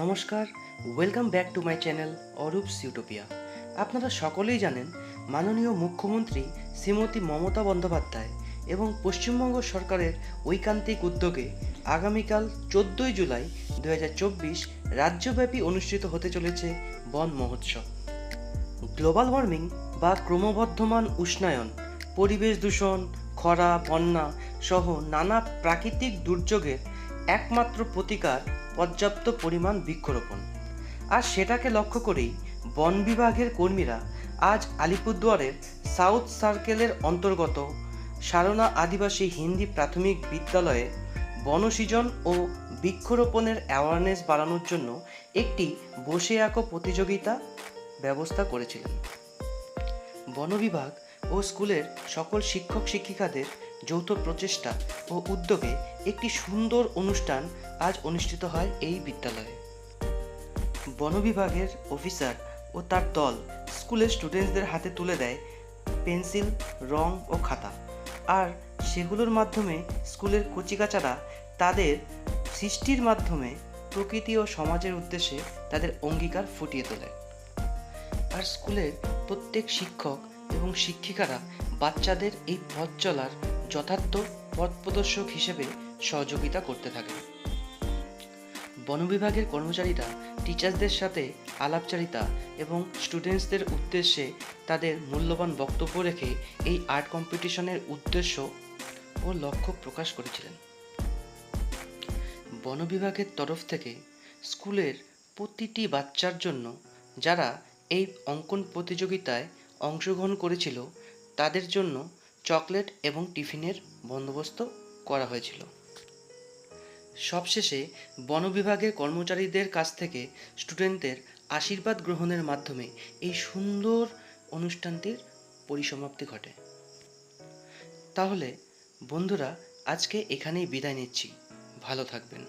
নমস্কার, welcome back to my channel Arup's Utopia. আপনারা সকলেই জানেন মাননীয় মুখ্যমন্ত্রী শ্রীমতী মমতা বন্দ্যোপাধ্যায় এবং পশ্চিমবঙ্গ সরকারের ঐকান্তিক উদ্যোগে আগামীকাল 14ই জুলাই 2024 রাজ্যব্যাপী অনুষ্ঠিত হতে চলেছে বন মহোৎসব। গ্লোবাল ওয়ার্মিং বা ক্রমবর্ধমান উষ্ণায়ন, পরিবেশ দূষণ, খরা, বন্যা সহ নানা প্রাকৃতিক দুর্যোগের একমাত্র প্রতিকার পর্যাপ্ত পরিমাণ বৃক্ষরোপণ। আর সেটাকে লক্ষ্য করেই বন বিভাগের কর্মীরা আজ আলিপুরদুয়ারের সাউথ সার্কেলের অন্তর্গত সারনা আদিবাসী হিন্দি প্রাথমিক বিদ্যালয়ে বনসৃজন ও বৃক্ষরোপণের অ্যাওয়ারনেস বাড়ানোর জন্য একটি বসে আঁকো প্রতিযোগিতা ব্যবস্থা করেছিলেন। বন বিভাগ ও স্কুলের সকল শিক্ষক শিক্ষিকাদের যৌথ প্রচেষ্টা ও উদ্যোগে একটি সুন্দর অনুষ্ঠান আজ অনুষ্ঠিত হয় এই বিদ্যালয়ে। বন বিভাগের অফিসার ও তার দল স্কুলের স্টুডেন্টসদের হাতে তুলে দেয় পেন্সিল, রং ও খাতা, আর সেগুলোর মাধ্যমে স্কুলের কচিকাচারা তাদের সৃষ্টির মাধ্যমে প্রকৃতি ও সমাজের উদ্দেশ্যে তাদের অঙ্গীকার ফুটিয়ে তোলে। আর স্কুলের প্রত্যেক শিক্ষক এবং শিক্ষিকারা বাচ্চাদের এই পথ চলার যথার্থ পথ প্রদর্শক হিসেবে সহযোগিতা করতে থাকেন। বন বিভাগের কর্মচারীরা টিচার্সদের সাথে আলাপচারিতা এবং স্টুডেন্টসদের উদ্দেশ্যে তাদের মূল্যবান বক্তব্য রেখে এই আর্ট কম্পিটিশনের উদ্দেশ্য ও লক্ষ্য প্রকাশ করেছিলেন। বন বিভাগের তরফ থেকে স্কুলের প্রতিটি বাচ্চার জন্য যারা এই অঙ্কন প্রতিযোগিতায় অংশগ্রহণ করেছিল তাদের জন্য চকলেট এবং টিফিনের বন্দোবস্ত করা হয়েছিল। সবশেষে বন বিভাগের কর্মচারীদের কাছ থেকে স্টুডেন্টদের আশীর্বাদ গ্রহণের মাধ্যমে এই সুন্দর অনুষ্ঠানটির পরিসমাপ্তি ঘটে। তাহলে বন্ধুরা, আজকে এখানেই বিদায় নিচ্ছি। ভালো থাকবেন।